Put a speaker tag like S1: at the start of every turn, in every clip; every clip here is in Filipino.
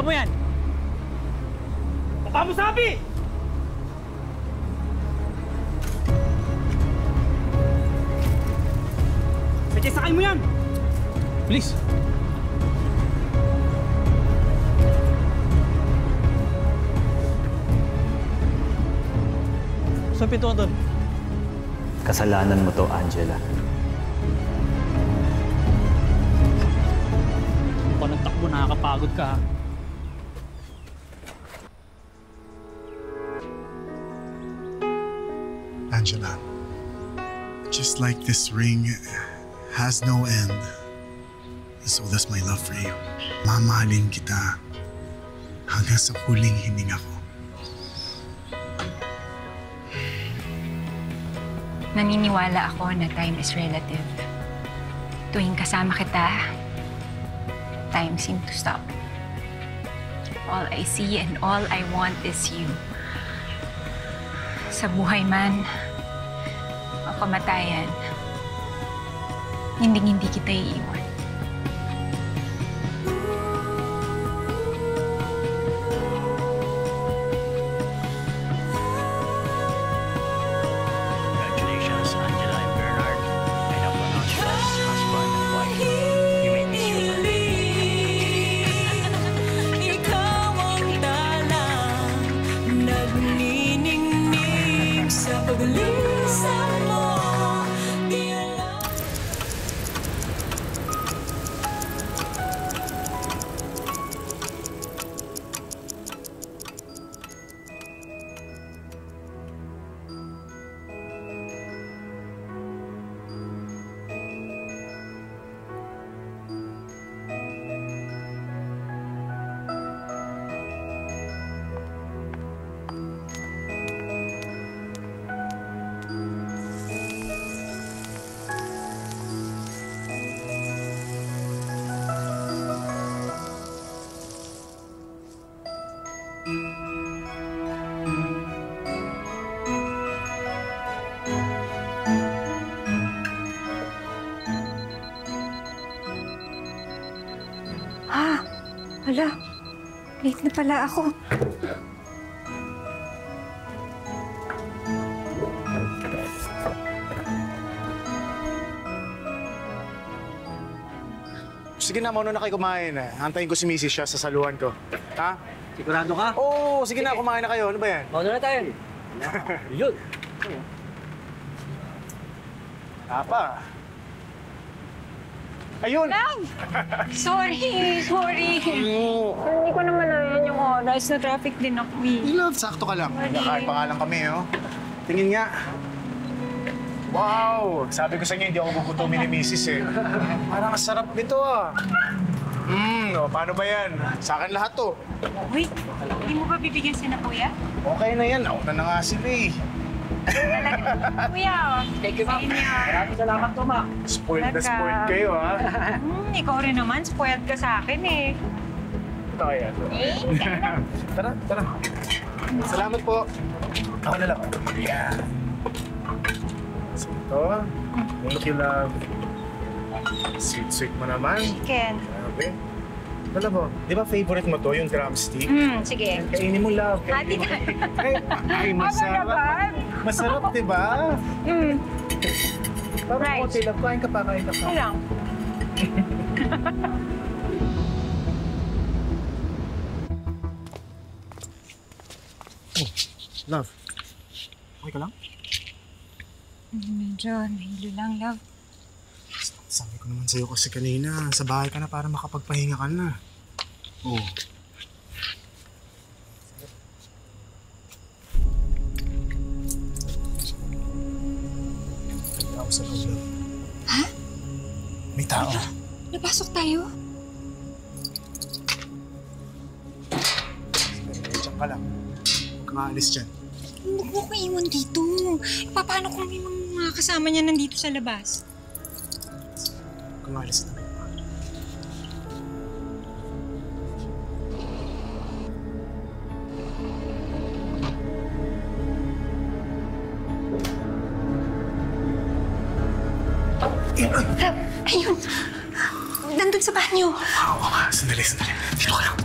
S1: mo yan! Baka mo sabi! Sige, sakay mo yan! Bilis! Saan pintuan doon?
S2: Kasalanan mo to, Angela.
S1: Kung nagtakbo, nakakapagod ka, ha?
S3: Angela, just like this ring has no end, so does my love for you. Mamahalin kita hanggang sa huling hininga ko.
S4: Naniniwala ako na time is relative. Tuwing kasama kita, time seems to stop. All I see and all I want is you. Sa buhay man o kamatayan, hindi kita iiwan. Hala, late na pala ako.
S3: Sige na, mauna na kayo kumain. Antayin ko si Mrs. siya sa saluhan ko. Ha?
S1: Sigurado ka?
S3: Oo, sige na, kumain na kayo. Ano ba yan?
S1: Mauna na tayo. Yun.
S3: Apa? Ayun!
S4: Love! Sorry. Hindi ko naman alam yung oras. Na traffic din ako, eh.
S3: Love, sakto ka lang. Nakain pa nga lang kami, oh. Tingin nga. Wow! Sabi ko sa inyo, hindi ako gugutumin ni Mrs. eh. Parang sarap nito, ah. O, paano ba yan? Sa akin lahat to.
S4: Uy, hindi mo ba bibigyan si na kuya?
S3: Okay na yan. Nauna na nga sila eh.
S4: Talaga. Kuya,
S1: Thank you, ma'am.
S4: sa inyo.
S1: Maraming salamat to, ma'am.
S3: Spoiled na spoiled kayo, ha?
S4: Ikaw rin naman, spoiled ka sa akin, eh.
S3: Ito kaya. Tara. Salamat po. Ako na lang. Yeah. So, ito. Thank you, love. Sweet mo naman.
S4: Chicken.
S3: Grabe. Alam mo, di ba favorite mo to, yung drumstick?
S4: Sige.
S3: Kainin mo, love.
S4: Hati ka.
S3: Ay, masarap. Masarap, di ba? Parang konti lang. Kain ka pa.
S4: Alam.
S3: Oh, love. Okay ka lang?
S4: Medyo nahilo lang, love.
S3: Sabi ko naman sa'yo kasi kanina, sa bahay ka na para makapagpahinga ka na. Oo. May tao sa loob.
S4: Ha?
S3: May tao.
S4: Napasok tayo?
S3: Diyan ka lang. Huwag kang aalis dyan.
S4: Huwag mo ko iwan dito. Paano kung may mga kasama niya nandito sa labas?
S3: Huwag kang aalis na.
S4: Ayun! Nandun sa banyo!
S3: Oo, sandali. Dito ka lang.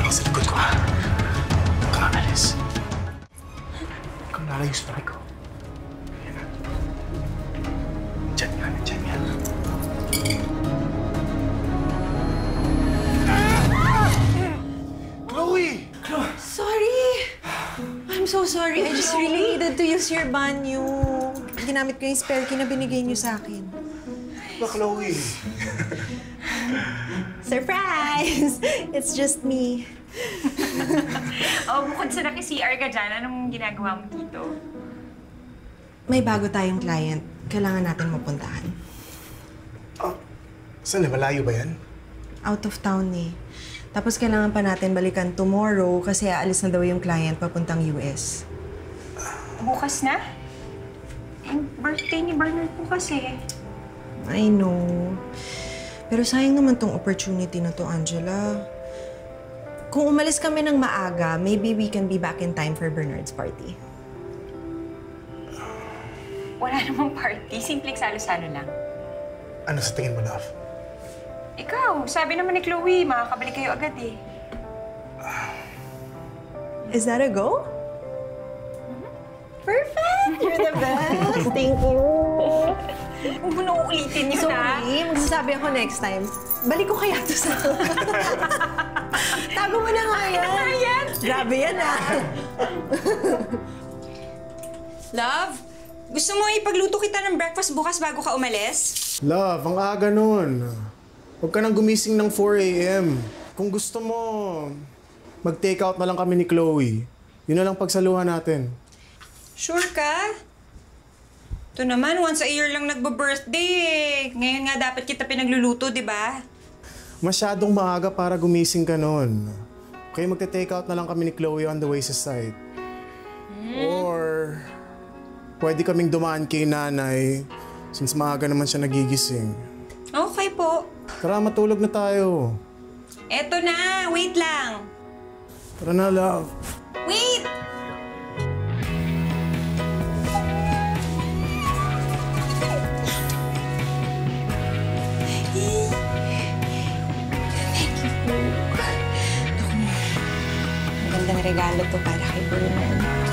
S3: lang sa likod ko, ha? Huwag kang aalis. Ikaw nalayo sa tabi ko. Ayan na. Diyan yan, diyan yan. Chloe!
S5: Sorry! I'm so sorry. I just really needed to use your banyo. Ginamit ko yung spare key na binigay niyo sa akin.
S3: Ba, Chloe?
S5: Surprise! It's just me.
S4: Oh, bukod sa naki-CR ka dyan, anong ginagawa mo dito?
S5: May bago tayong client. Kailangan natin mapuntahan.
S3: Saan na? Malayo ba yan?
S5: Out of town eh. Tapos kailangan pa natin balikan tomorrow kasi aalis na daw yung client papuntang US.
S4: Bukas na? Yung birthday ni Bernard bukas eh.
S5: I know. Pero sayang naman tong opportunity na to, Angela. Kung umalis kami ng maaga, maybe we can be back in time for Bernard's party.
S4: Wala namang party. Simpleng salo-salo lang.
S3: Ano sa tingin mo, love?
S4: Ikaw, sabi naman ni Chloe, makakabalik kayo agad eh.
S5: Is that a go? Perfect! You're the best! Thank you!
S4: Huwag mo na uulitin yun, ha?
S5: Sorry, magsasabi ako next time. Balik ko kaya to sa... Tago mo na nga yan! Grabe yan, ah!
S6: Love, gusto mo ipagluto kita ng breakfast bukas bago ka umalis?
S3: Love, ang aga nun. Huwag ka nang gumising ng 4 a.m. Kung gusto mo, mag-take out na lang kami ni Chloe. Yun na lang pagsaluhan natin.
S6: Sure ka? Ito naman, once a year lang nagbo-birthday eh. Ngayon nga dapat kita pinagluluto, di ba?
S3: Masyadong maaga para gumising ka nun. Kaya magte-take out na lang kami ni Chloe on the way sa site. Or, pwede kaming dumaan kay nanay since maaga naman siya nagigising.
S6: Okay po.
S3: Tara, matulog na tayo.
S6: Eto na, wait lang.
S3: Tara na, love.
S6: Wait! Thank you po. Magandang regalo to para kay Bernard.